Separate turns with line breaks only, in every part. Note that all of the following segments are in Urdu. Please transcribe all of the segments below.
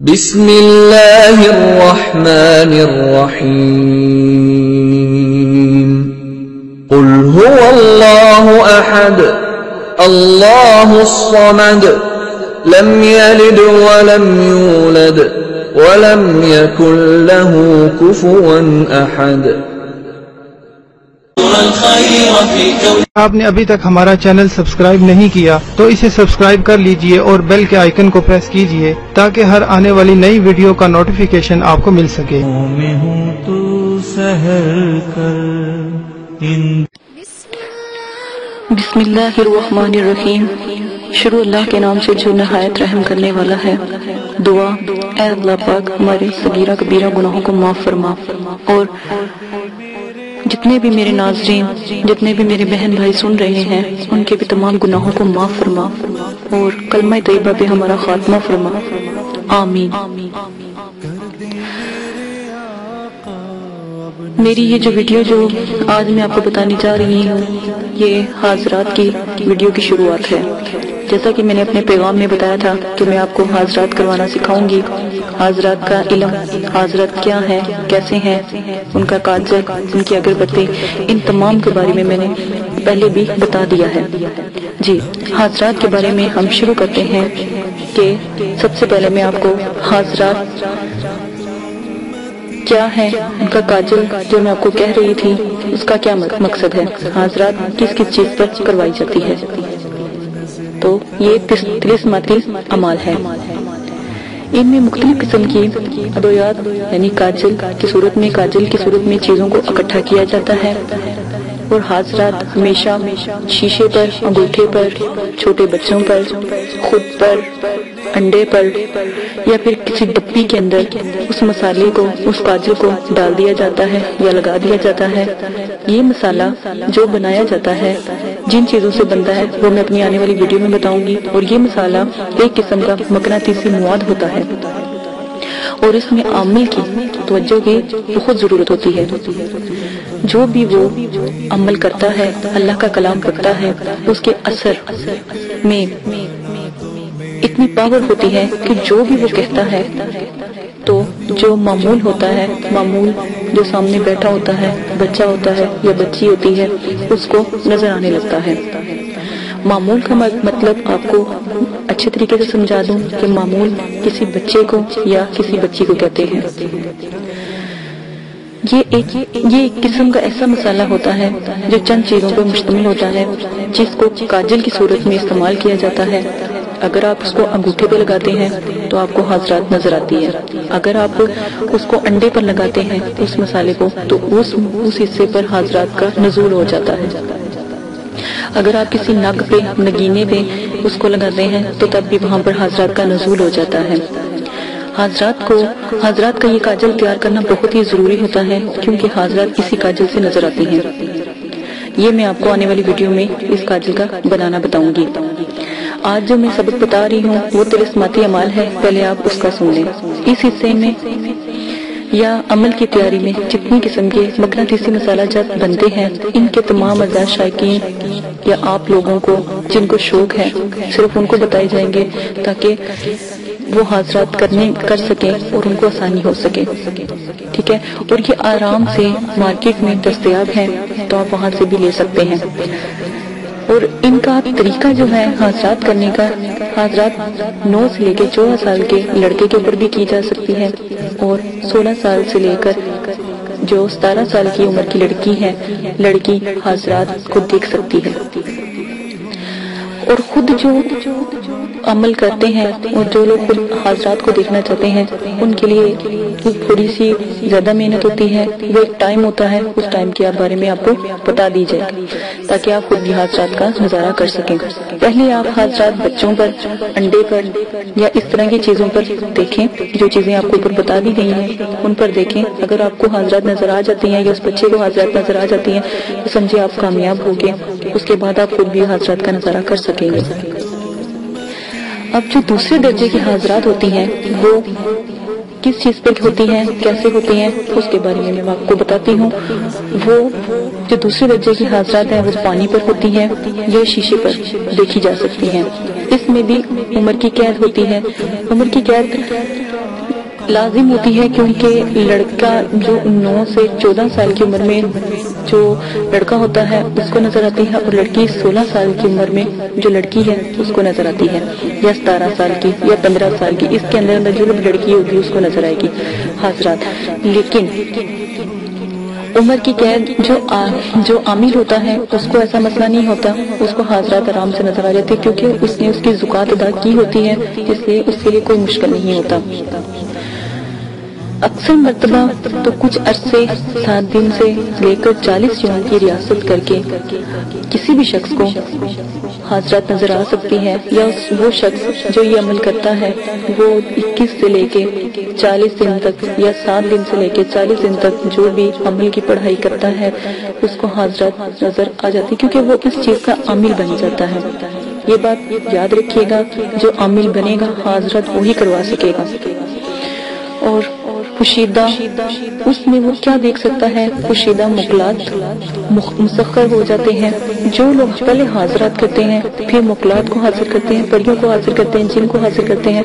بسم اللہ الرحمن الرحیم قل هو اللہ احد اللہ الصمد لم یلد ولم یولد ولم یکن له کفوا احد۔
آپ نے ابھی تک ہمارا چینل سبسکرائب نہیں کیا تو اسے سبسکرائب کر لیجئے اور بیل کے آئیکن کو پریس کیجئے تاکہ ہر آنے والی نئی ویڈیو کا نوٹیفیکیشن آپ کو مل سکے۔
میں ہوں تو سحر کر
بسم اللہ الرحمن الرحیم، شروع اللہ کے نام سے جو نہایت رحم کرنے والا ہے۔ دعا، اے اللہ پاک ہمارے صغیرہ کبیرہ گناہوں کو معاف فرما، اور جتنے بھی میرے ناظرین، جتنے بھی میرے بہن بھائی سن رہے ہیں، ان کے بھی تمام گناہوں کو معاف فرما اور کلمہ طیبہ پہ ہمارا خاتمہ فرما، آمین۔ میری یہ جو ویڈیو جو آج میں آپ کو بتانے جا رہی ہوں، یہ حاضرات کی ویڈیو کی شروعات ہے۔ جیسا کہ میں نے اپنے پیغام میں بتایا تھا کہ میں آپ کو حاضرات کروانا سکھاؤں گی، حاضرات کا علم، حاضرات کیا ہیں، کیسے ہیں، ان کا کاجل، ان کی اگربتی، ان تمام کے بارے میں میں نے پہلے بھی بتا دیا ہے۔ جی، حاضرات کے بارے میں ہم شروع کرتے ہیں کہ سب سے پہلے میں آپ کو حاضرات کیا ہے، ان کا کاجل جو میں آپ کو کہہ رہی تھی اس کا کیا مقصد ہے، حاضرات کس کس چیز پر کروائی جاتی ہے۔ تو یہ طلسماتی اعمال ہے، ان میں مختلف قسم کی ادویات یعنی کاجل کی صورت میں چیزوں کو اکٹھا کیا جاتا ہے، اور حاضرات ہمیشہ شیشے پر، انگوٹھے پر، چھوٹے بچوں پر، خود پر، انڈے پر یا پھر کسی ڈبی کے اندر اس مسالے کو، اس کاجل کو ڈال دیا جاتا ہے یا لگا دیا جاتا ہے۔ یہ مسالہ جو بنایا جاتا ہے، جن چیزوں سے بنتا ہے وہ میں اپنی آنے والی ویڈیو میں بتاؤں گی، اور یہ مسالہ ایک قسم کا مقناطیسی مواد ہوتا ہے، اور اس میں عامل کی توجہ کی بہت ضرورت ہوتی ہے۔ جو بھی وہ عمل کرتا ہے، اللہ کا کلام پڑھتا ہے، اس کے اثر میں اتنی پاور ہوتی ہے کہ جو بھی وہ کہتا ہے تو جو معمول ہوتا ہے، معمول جو سامنے بیٹھا ہوتا ہے، بچہ ہوتا ہے یا بچی ہوتی ہے، اس کو نظر آنے لگتا ہے۔ معمول کا مطلب آپ کو اچھے طریقے سے سمجھا دوں کہ معمول کسی بچے کو یا کسی بچی کو کہتے ہیں۔ یہ ایک قسم کا ایسا مسالہ ہوتا ہے جو چند چیزوں پر مشتمل ہوتا ہے، جس کو کاجل کی صورت میں استعمال کیا جاتا ہے۔ اگر آپ اس کو انگوٹھے پہ لگاتے ہیں تو آپ کو حاضرات نظر آتی ہے، اگر آپ اس کو انڈے پر لگاتے ہیں اس مسالے کو تو اس حصے پر حاضرات کا نزول ہو جاتا ہے۔ اگر آپ کسی نگ پہ، نگینے پہ اس کو لگاتے ہیں تو تب بھی وہاں پر حاضرات کا نزول ہو جاتا ہے۔ حاضرات کا یہ کاجل تیار کرنا بہت ہی ضروری ہوتا ہے، کیونکہ حاضرات اسی کاجل سے نظر آتی ہیں۔ یہ میں آپ کو آنے والی ویڈیو میں اس کاجل کا بنانا بتاؤں گی۔ آج جو میں سبق بتا رہی ہوں وہ طلسماتی اعمال ہے، پہلے آپ اس کا سن لیں۔ اس حصے میں یا عمل کی تیاری میں جتنی قسم کے مقناطیسی مسالہ جات بنتے ہیں، ان کے تمام اجزاء شائقین یا آپ لوگوں کو جن کو شوق ہے صرف ان کو بتائے جائیں گے تاکہ وہ حاضرات کر سکیں اور ان کو آسانی ہو سکے، ٹھیک ہے؟ اور یہ آرام سے مارکیٹ میں دستیاب ہیں، تو آپ وہاں سے بھی لے سکتے ہیں۔ اور ان کا طریقہ جو ہے حاضرات کرنے کا، حاضرات 9 سے لے کے 14 سال کے لڑکے کے اوپر بھی کی جا سکتی ہے، اور 16 سال سے لے کر جو 17 سال کی عمر کی لڑکی ہے، لڑکی حاضرات کو دیکھ سکتی ہے۔ اور خود جو عمل کرتے ہیں اور جو لوگ خود حاضرات کو دیکھنا چاہتے ہیں، ان کے لیے تھوڑی سی زیادہ محنت ہوتی ہے۔ وہ ایک ٹائم ہوتا ہے، اس ٹائم کے بارے میں آپ کو بتا دی جائے تاکہ آپ خود بھی حاضرات کا نظارہ کر سکیں۔ پہلے آپ حاضرات بچوں پر، انڈے پر یا اس طرح کی چیزوں پر دیکھیں، جو چیزیں آپ کو اوپر بتا دی گئی ہیں ان پر دیکھیں۔ اگر آپ کو حاضرات نظر آ جاتی ہیں یا اس بچے کو حاضرات نظر آ جاتی ہیں تو سمجھے آپ کامیاب ہو گئے، اس کے بعد آپ خود بھی حاضرات کا نظارہ کر سکیں گے۔ اب جو دوسرے درجے کی حاضرات ہوتی ہیں وہ کس چیز پر ہوتی ہیں، کیسے ہوتی ہیں، اس کے بارے میں میں آپ کو بتاتی ہوں۔ وہ جو دوسرے درجے کی حاضرات ہیں وہ پانی پر ہوتی ہیں یا شیشے پر دیکھی جا سکتی ہیں۔ اس میں بھی عمر کی قید ہوتی ہے۔ عمر کی قید لازم ہوتی ہے، کیونکہ لڑکا جو 9 سے 14 سال کی عمر میں جو لڑکا ہوتا ہے اس کو نظر آتی ہے، اور لڑکی 16 سال کی عمر میں جو لڑکی ہے اس کو نظر آتی ہے، یا 17 سال کی یا 15 سال کی، اس کے اندر جو لڑکی ہوگی اس کو نظر آئے گی حضرات۔ لیکن عمر کی قید جو عامل ہوتا ہے اس کو ایسا مسئلہ نہیں ہوتا، اس کو حضرات آرام سے نظر آ جاتے، کیونکہ اس نے اس کی زکوٰۃ ادا کی ہوتی ہے، اس لیے اس کے لیے کوئی مشکل نہیں ہوتا۔ اکثر مرتبہ تو کچھ عرصے 7 دن سے لے کر 40 یوم کی ریاست کر کے کسی بھی شخص کو حضرات نظر آ سکتی ہے، یا وہ شخص جو یہ عمل کرتا ہے وہ 21 سے لے کے 40 دن تک یا 7 دن سے لے کے 40 دن تک جو بھی عمل کی پڑھائی کرتا ہے اس کو حضرات نظر آ جاتی ہے، کیونکہ وہ اس چیز کا عامل بن جاتا ہے۔ یہ بات یاد رکھیے گا، جو عامل بنے گا حضرات وہی کروا سکے گا۔ اور پوشیدہ اس میں وہ کیا دیکھ سکتا ہے؟ پوشیدہ مقلات مسخر ہو جاتے ہیں۔ جو لوگ پہلے حاضرات کرتے ہیں پھر مقلات کو حاضر کرتے ہیں، پریوں کو حاضر کرتے ہیں، جن کو حاضر کرتے ہیں،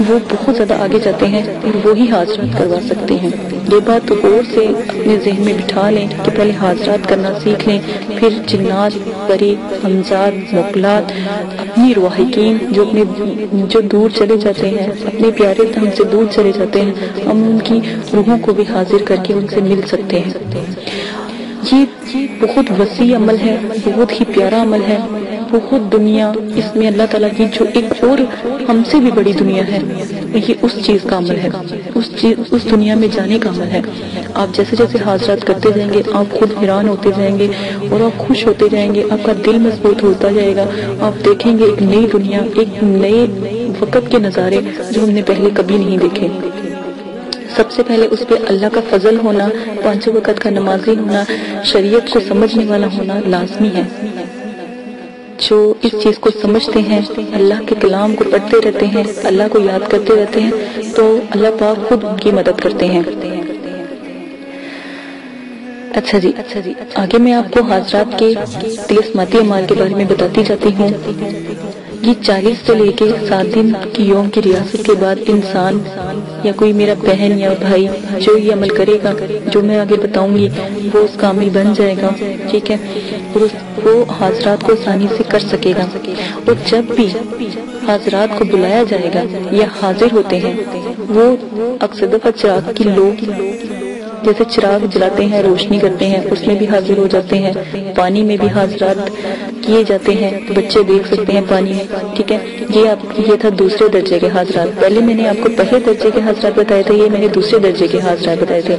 وہ بہت زیادہ آگے جاتے ہیں اور وہی حاضرات کروا سکتے ہیں۔ یہ بات غور سے اپنے ذہن میں بٹھا لیں کہ پہلے حاضرات کرنا سیکھ لیں، پھر جنات، پری، ہمزاد، مقلات، اپنی رواحقین جو دور چلے جاتے ہیں، اپنے پیارے ہم سے دور چلے جاتے ہیں، ہم ان کی روحوں کو بھی حاضر کر کے ان سے مل سکتے ہیں۔ یہ بہت وسیع عمل ہے، بہت ہی پیارا عمل ہے، بہت دنیا اس میں اللہ تعالیٰ کی جو ایک اور ہم سے بھی بڑی دنیا ہے، یہ اس چیز کا عمل ہے، اس دنیا میں جانے کا عمل ہے۔ آپ جیسے جیسے حاضرات کرتے جائیں گے آپ خود حیران ہوتے جائیں گے اور آپ خوش ہوتے جائیں گے، آپ کا دل مضبوط ہوتا جائے گا، آپ دیکھیں گے ایک نئی دنیا، ایک نئے وقت کے نظارے جو ہم نے پہلے کبھی نہیں دیکھے۔ سب سے پہلے اس پہ اللہ کا فضل ہونا، 5 وقت کا نمازی ہونا، شریعت کو سمجھنے والا ہونا لازمی ہے۔ جو اس چیز کو سمجھتے ہیں، اللہ کے کلام کو پڑھتے رہتے ہیں، اللہ کو یاد کرتے رہتے ہیں، تو اللہ پاک خود ان کی مدد کرتے ہیں۔ اچھا جی، آگے میں آپ کو حضرات کے طلسماتی اعمال کے بارے میں بتاتی جاتی ہوں۔ یہ 40 سے لے کے 7 دن کی یوم کی ریاست کے بعد انسان یا کوئی میرا بہن یا بھائی جو یہ عمل کرے گا، جو میں آگے بتاؤں گی، وہ اس کا عامل بن جائے گا، ٹھیک ہے، اور وہ حاضرات کو آسانی سے کر سکے گا۔ اور جب بھی حاضرات کو بلایا جائے گا یا حاضر ہوتے ہیں، وہ اکثر دفعہ چراغ کی لو جیسے چراغ جلاتے ہیں، روشنی کرتے ہیں، اس میں بھی حاضر ہو جاتے ہیں، پانی میں بھی حاضرات کیے جاتے ہیں، بچے دیکھ سکتے ہیں پانی میں، ٹھیک ہے۔ یہ تھا دوسرے درجے کے حاضرات۔ پہلے میں نے آپ کو پہلے درجے کے حاضرات بتائے تھے، یہ میں نے دوسرے درجے کے حاضرات بتائے تھے،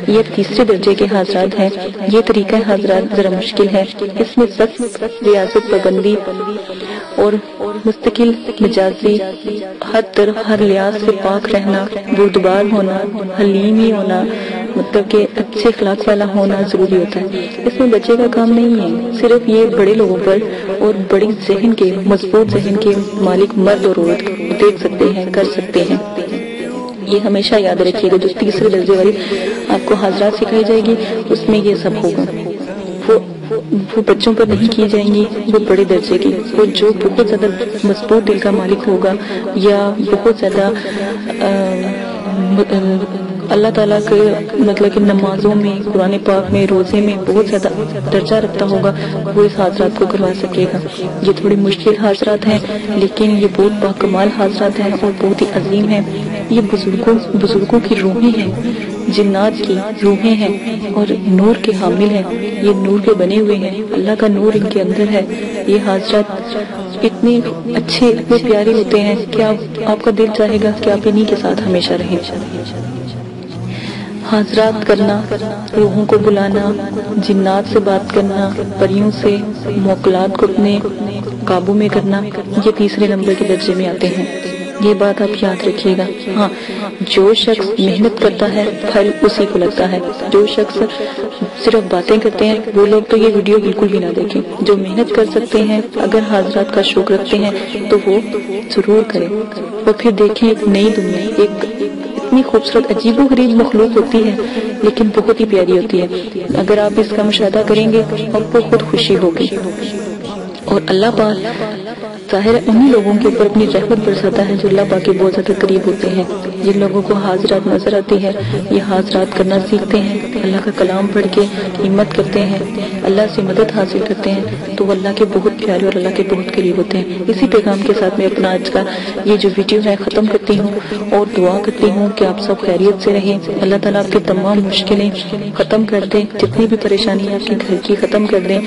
یہ تیسرے درجے کے حاضرات ہیں۔ یہ طریقہ حاضرات ذرا مشکل ہے، اس میں سخت ریاضت، پابندی اور مستقل مزاجی، ہر طرف ہر لحاظ سے پاک رہنا، بردبار ہونا، حلیم ہی ہونا، مطلب کہ اچھے اخلاق والا ہونا ضروری ہوتا ہے۔ اس میں بچے کا کام نہیں ہے، صرف یہ بڑے لوگوں پر اور بڑی ذہن کے، مضبوط ذہن کے مالک مرد اور عورت دیکھ سکتے ہیں، کر سکتے ہیں۔ یہ ہمیشہ یاد رکھیے گا، جو تیسرے درجے والی آپ کو حاضرات سکھائی جائے گی اس میں یہ سب ہوگا۔ وہ بچوں پر نہیں کی جائیں گی، وہ بڑے درجے کی، وہ جو بہت زیادہ مضبوط دل کا مالک ہوگا یا بہت زیادہ اللہ تعالیٰ کے مطلب کہ نمازوں میں، قرآن پاک میں، روزے میں بہت زیادہ درجہ رکھتا ہوگا، وہ اس حاضرات کو کروا سکے گا۔ یہ تھوڑی مشکل حاضرات ہیں لیکن یہ بہت باکمال حاضرات ہیں اور بہت ہی عظیم ہیں۔ یہ بزرگوں کی روحیں ہیں، جنات کی روحیں ہیں اور نور کے حامل ہیں، یہ نور کے بنے ہوئے ہیں، اللہ کا نور ان کے اندر ہے۔ یہ حاضرات اتنے اچھے، اتنے پیارے ہوتے ہیں کہ آپ کا دل چاہے گا کہ آپ انہی کے ساتھ ہمیشہ رہیں۔ حاضرات کرنا، روحوں کو بلانا، جنات سے بات کرنا، پریوں سے، موکلات کو اپنے قابو میں کرنا، یہ تیسرے نمبر کے درجے میں آتے ہیں۔ یہ بات آپ یاد رکھیے گا۔ ہاں، جو شخص محنت کرتا ہے پھل اسی کو لگتا ہے۔ جو شخص صرف باتیں کرتے ہیں وہ لوگ تو یہ ویڈیو بالکل بھی نہ دیکھیں۔ جو محنت کر سکتے ہیں، اگر حاضرات کا شوق رکھتے ہیں تو وہ ضرور کریں اور پھر دیکھیں ایک نئی دنیا، ایک اتنی خوبصورت عجیب و غریب مخلوق ہوتی ہے لیکن بہت ہی پیاری ہوتی ہے۔ اگر آپ اس کا مشاہدہ کریں گے آپ کو خود خوشی ہوگی۔ اور اللہ پاک ظاہر ہے انہی لوگوں کے اوپر اپنی رحمت برساتا ہے جو اللہ پاک کے بہت زیادہ قریب ہوتے ہیں. جن لوگوں کو حاضرات نظر آتی ہے یہ حاضرات کرنا سیکھتے ہیں، اللہ کا کلام پڑھ کے ہمت کرتے ہیں، اللہ سے مدد حاصل کرتے ہیں، تو وہ اللہ کے بہت پیارے اور اللہ کے بہت قریب ہوتے ہیں. اسی پیغام کے ساتھ میں اپنا آج کا یہ جو ویڈیو ہے ختم کرتی ہوں اور دعا کرتی ہوں کہ آپ سب خیریت سے رہیں. اللہ تعالیٰ آپ کی تمام مشکلیں ختم کر دیں، جتنی بھی پریشانی آپ کے گھر کی ختم کر دیں.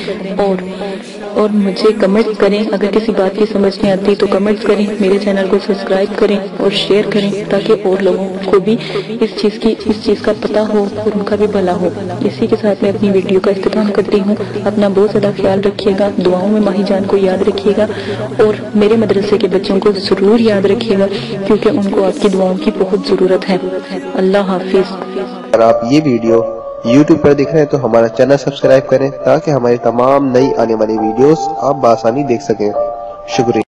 اور مجھے کمنٹ کریں، اگر کسی بات کی سمجھ نہیں آتی تو کمنٹ کریں، میرے چینل کو سبسکرائب کریں اور شیئر کریں تاکہ اور لوگوں کو بھی اس چیز کا پتہ ہو اور ان کا بھی بھلا ہو. اسی کے ساتھ میں اپنی ویڈیو کا اختتام کرتی ہوں. اپنا بہت زیادہ خیال رکھیے گا، دعاؤں میں ماہی جان کو یاد رکھیے گا اور میرے مدرسے کے بچوں کو ضرور یاد رکھیے گا کیونکہ ان کو آپ کی دعاؤں کی بہت ضرورت ہے. اللہ حافظ.
اگر آپ یہ ویڈیو YouTube پر دیکھ رہے ہیں تو ہمارا چینل سبسکرائب کریں تاکہ ہماری تمام نئی آنے والی ویڈیوز آپ بآسانی دیکھ سکیں. شکریہ.